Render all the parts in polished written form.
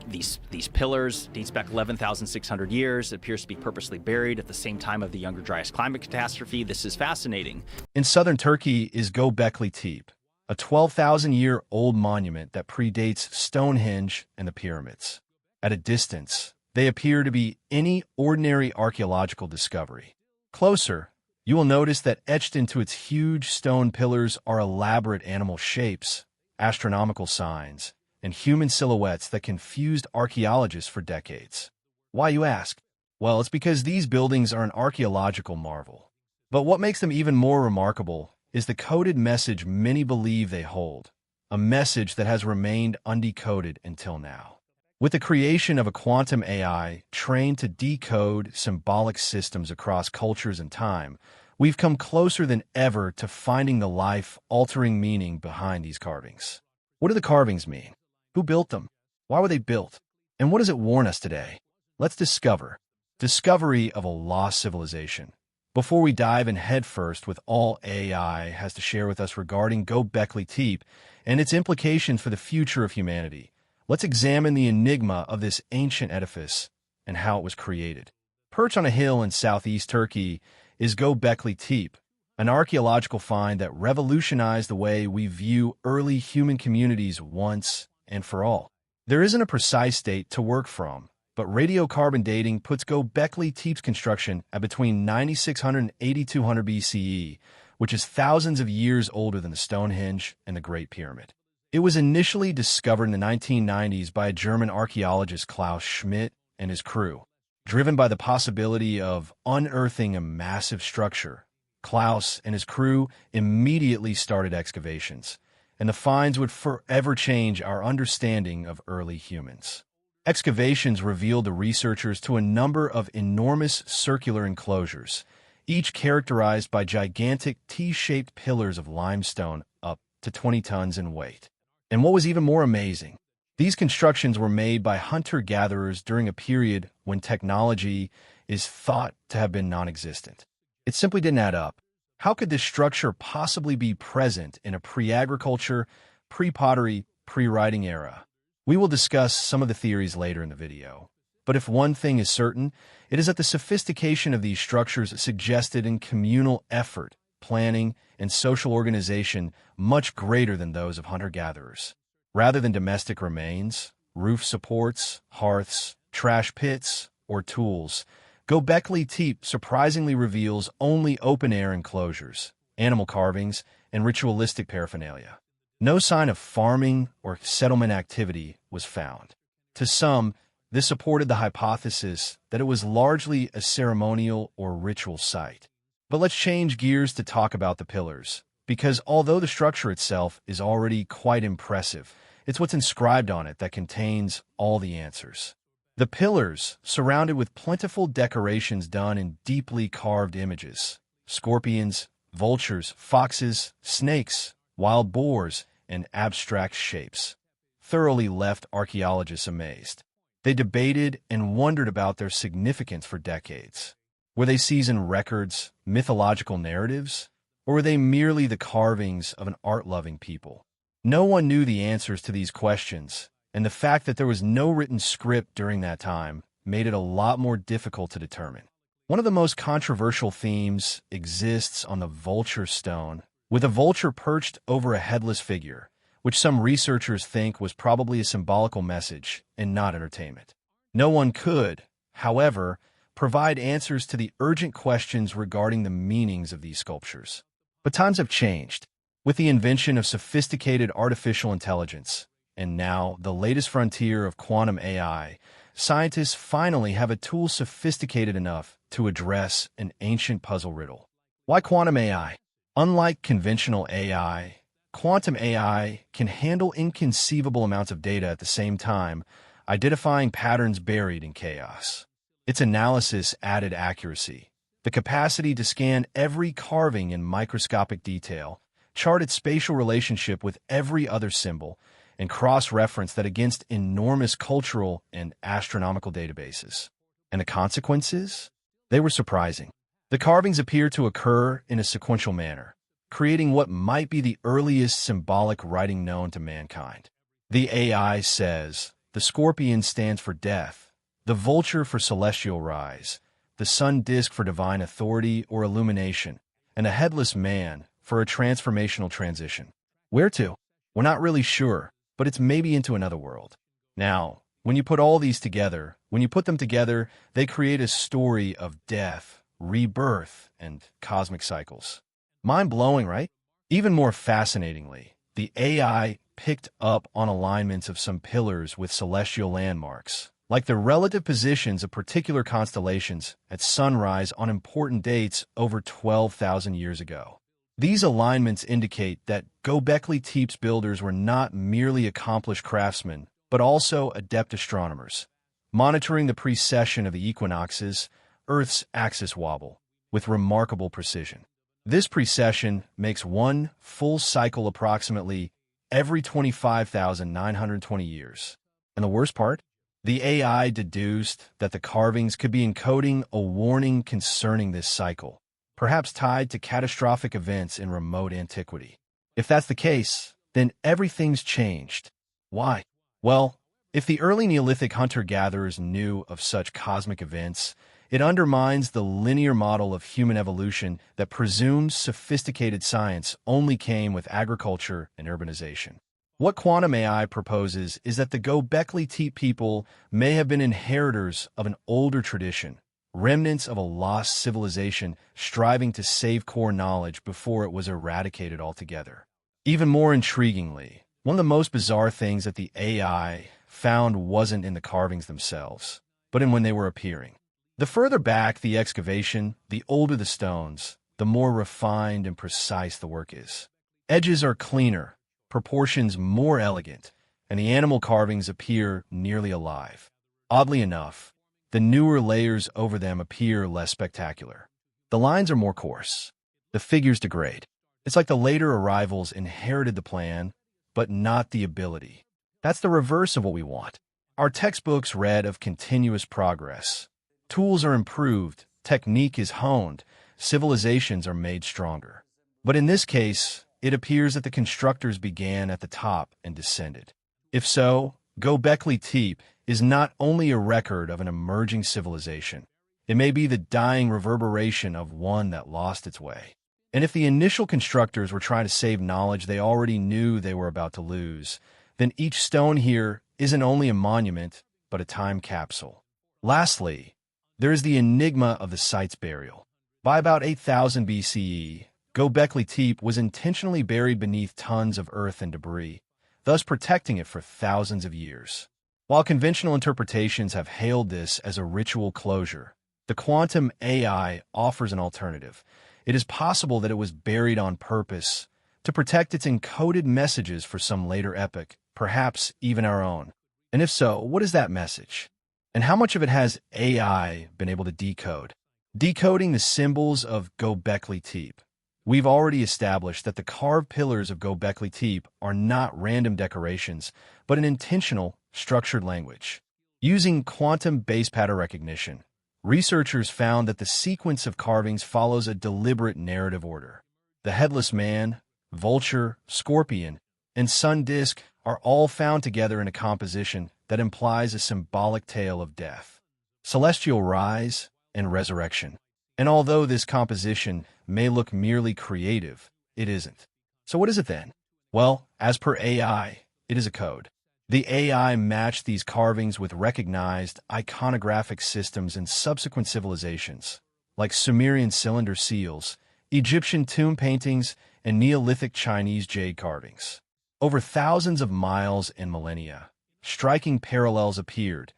These pillars dates back 11,600 years. It appears to be purposely buried at the same time of the Younger Dryas climate catastrophe. This is fascinating. In southern Turkey is Göbekli Tepe, a 12,000-year-old monument that predates Stonehenge and the pyramids. At a distance, they appear to be any ordinary archaeological discovery. Closer, you will notice that etched into its huge stone pillars are elaborate animal shapes, astronomical signs, and human silhouettes that confused archaeologists for decades. Why, you ask? Well, it's because these buildings are an archaeological marvel. But what makes them even more remarkable is the coded message many believe they hold, a message that has remained undecoded until now. With the creation of a quantum AI trained to decode symbolic systems across cultures and time, we've come closer than ever to finding the life-altering meaning behind these carvings. What do the carvings mean? Who built them? Why were they built? And what does it warn us today? Let's discover. Discovery of a lost civilization. Before we dive in headfirst with all AI has to share with us regarding Göbekli Tepe and its implications for the future of humanity, let's examine the enigma of this ancient edifice and how it was created. Perched on a hill in southeast Turkey is Göbekli Tepe, an archaeological find that revolutionized the way we view early human communities once and for all. There isn't a precise date to work from, but radiocarbon dating puts Göbekli Tepe's construction at between 9600 and 8200 BCE, which is thousands of years older than the Stonehenge and the Great Pyramid. It was initially discovered in the 1990s by a German archaeologist Klaus Schmidt and his crew. Driven by the possibility of unearthing a massive structure, Klaus and his crew immediately started excavations, and the finds would forever change our understanding of early humans. Excavations revealed the researchers to a number of enormous circular enclosures, each characterized by gigantic T-shaped pillars of limestone up to 20 tons in weight. And what was even more amazing, these constructions were made by hunter-gatherers during a period when technology is thought to have been non-existent. It simply didn't add up. How could this structure possibly be present in a pre-agriculture, pre-pottery, pre-writing era? We will discuss some of the theories later in the video. But if one thing is certain, it is that the sophistication of these structures suggested in communal effort, planning, and social organization much greater than those of hunter-gatherers. Rather than domestic remains, roof supports, hearths, trash pits, or tools, Göbekli Tepe surprisingly reveals only open-air enclosures, animal carvings, and ritualistic paraphernalia. No sign of farming or settlement activity was found. To some, this supported the hypothesis that it was largely a ceremonial or ritual site. But let's change gears to talk about the pillars, because although the structure itself is already quite impressive, it's what's inscribed on it that contains all the answers. The pillars, surrounded with plentiful decorations done in deeply carved images, scorpions, vultures, foxes, snakes, wild boars, and abstract shapes, thoroughly left archaeologists amazed. They debated and wondered about their significance for decades. Were they seasoned records, mythological narratives, or were they merely the carvings of an art-loving people? No one knew the answers to these questions, and the fact that there was no written script during that time made it a lot more difficult to determine. One of the most controversial themes exists on the vulture stone, with a vulture perched over a headless figure, which some researchers think was probably a symbolical message and not entertainment. No one could, however, provide answers to the urgent questions regarding the meanings of these sculptures. But times have changed. With the invention of sophisticated artificial intelligence, and now the latest frontier of quantum AI, scientists finally have a tool sophisticated enough to address an ancient puzzle riddle. Why quantum AI? Unlike conventional AI, quantum AI can handle inconceivable amounts of data at the same time, identifying patterns buried in chaos. Its analysis added accuracy, the capacity to scan every carving in microscopic detail, chart its spatial relationship with every other symbol, and cross-reference that against enormous cultural and astronomical databases. And the consequences? They were surprising. The carvings appear to occur in a sequential manner, creating what might be the earliest symbolic writing known to mankind. The AI says, the The scorpion stands for death, the vulture for celestial rise, the sun disk for divine authority or illumination, and a headless man for a transformational transition. Where to? We're not really sure, but it's maybe into another world. Now, when you put all these together, they create a story of death, rebirth, and cosmic cycles. Mind-blowing, right? Even more fascinatingly, the AI picked up on alignments of some pillars with celestial landmarks, like the relative positions of particular constellations at sunrise on important dates over 12,000 years ago. These alignments indicate that Göbekli Tepe's builders were not merely accomplished craftsmen, but also adept astronomers, monitoring the precession of the equinoxes, Earth's axis wobble, with remarkable precision. This precession makes one full cycle approximately every 25,920 years. And the worst part? The AI deduced that the carvings could be encoding a warning concerning this cycle, perhaps tied to catastrophic events in remote antiquity. If that's the case, then everything's changed. Why? Well, if the early Neolithic hunter-gatherers knew of such cosmic events, it undermines the linear model of human evolution that presumes sophisticated science only came with agriculture and urbanization. What quantum AI proposes is that the Göbekli Tepe people may have been inheritors of an older tradition, remnants of a lost civilization striving to save core knowledge before it was eradicated altogether. Even more intriguingly, one of the most bizarre things that the AI found wasn't in the carvings themselves, but in when they were appearing. The further back the excavation, the older the stones, the more refined and precise the work is. Edges are cleaner, proportions more elegant, and the animal carvings appear nearly alive. Oddly enough, the newer layers over them appear less spectacular. The lines are more coarse. The figures degrade. It's like the later arrivals inherited the plan, but not the ability. That's the reverse of what we want. Our textbooks read of continuous progress. Tools are improved, technique is honed, civilizations are made stronger. But in this case, it appears that the constructors began at the top and descended. If so, Göbekli Tepe is not only a record of an emerging civilization, it may be the dying reverberation of one that lost its way. And if the initial constructors were trying to save knowledge they already knew they were about to lose, then each stone here isn't only a monument, but a time capsule. Lastly, there is the enigma of the site's burial. By about 8,000 BCE, Göbekli Tepe was intentionally buried beneath tons of earth and debris, thus protecting it for thousands of years. While conventional interpretations have hailed this as a ritual closure, the quantum AI offers an alternative. It is possible that it was buried on purpose to protect its encoded messages for some later epoch, perhaps even our own. And if so, what is that message? And how much of it has AI been able to decode? Decoding the symbols of Göbekli Tepe. We've already established that the carved pillars of Göbekli Tepe are not random decorations, but an intentional, structured language. Using quantum base pattern recognition, researchers found that the sequence of carvings follows a deliberate narrative order. The headless man, vulture, scorpion, and sun disk are all found together in a composition that implies a symbolic tale of death, celestial rise, and resurrection. And although this composition may look merely creative, it isn't. So what is it then? Well, as per AI, it is a code. The AI matched these carvings with recognized iconographic systems in subsequent civilizations, like Sumerian cylinder seals, Egyptian tomb paintings, and Neolithic Chinese jade carvings. Over thousands of miles and millennia, striking parallels appeared,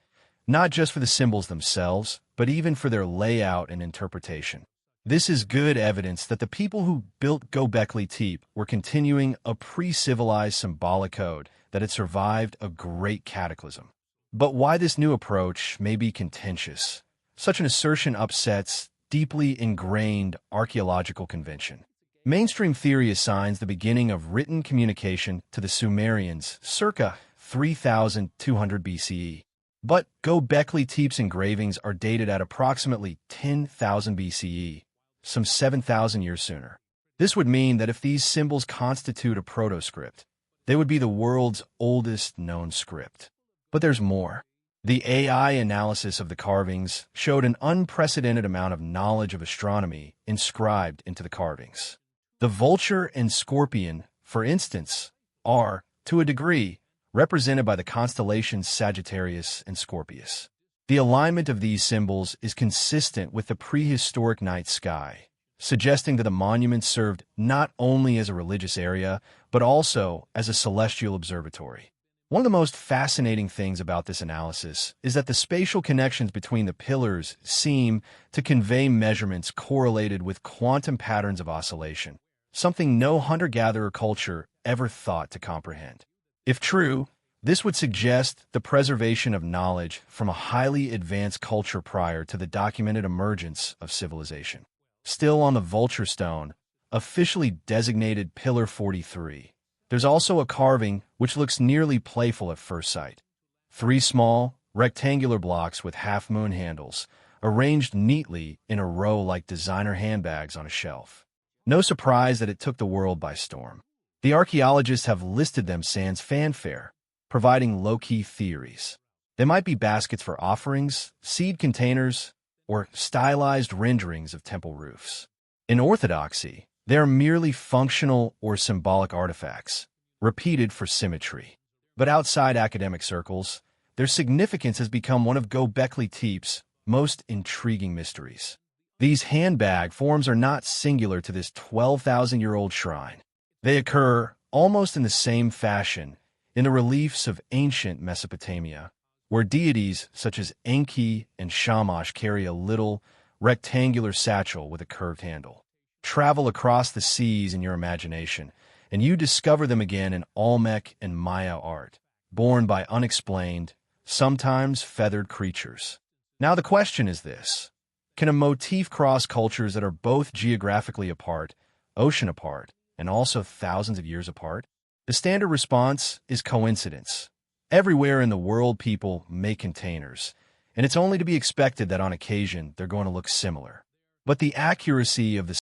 not just for the symbols themselves, but even for their layout and interpretation. This is good evidence that the people who built Göbekli Tepe were continuing a pre-civilized symbolic code that had survived a great cataclysm. But why this new approach may be contentious? Such an assertion upsets deeply ingrained archaeological convention. Mainstream theory assigns the beginning of written communication to the Sumerians circa 3,200 BCE. But Göbekli Tepe's engravings are dated at approximately 10,000 BCE, some 7,000 years sooner. This would mean that if these symbols constitute a proto-script, they would be the world's oldest known script. But there's more. The AI analysis of the carvings showed an unprecedented amount of knowledge of astronomy inscribed into the carvings. The vulture and scorpion, for instance, are, to a degree, represented by the constellations Sagittarius and Scorpius. The alignment of these symbols is consistent with the prehistoric night sky, suggesting that the monument served not only as a religious area, but also as a celestial observatory. One of the most fascinating things about this analysis is that the spatial connections between the pillars seem to convey measurements correlated with quantum patterns of oscillation, something no hunter-gatherer culture ever thought to comprehend. If true, this would suggest the preservation of knowledge from a highly advanced culture prior to the documented emergence of civilization. Still on the vulture stone, officially designated Pillar 43, there's also a carving which looks nearly playful at first sight. 3 small, rectangular blocks with half-moon handles, arranged neatly in a row like designer handbags on a shelf. No surprise that it took the world by storm. The archaeologists have listed them sans fanfare, providing low-key theories. They might be baskets for offerings, seed containers, or stylized renderings of temple roofs. In orthodoxy, they are merely functional or symbolic artifacts, repeated for symmetry. But outside academic circles, their significance has become one of Göbekli Tepe's most intriguing mysteries. These handbag forms are not singular to this 12,000-year-old shrine. They occur, almost in the same fashion, in the reliefs of ancient Mesopotamia, where deities such as Enki and Shamash carry a little, rectangular satchel with a curved handle. Travel across the seas in your imagination, and you discover them again in Olmec and Maya art, borne by unexplained, sometimes feathered creatures. Now the question is this: can a motif cross cultures that are both geographically apart, ocean apart, and also thousands of years apart? The standard response is coincidence. Everywhere in the world people make containers, and it's only to be expected that on occasion they're going to look similar. But the accuracy of the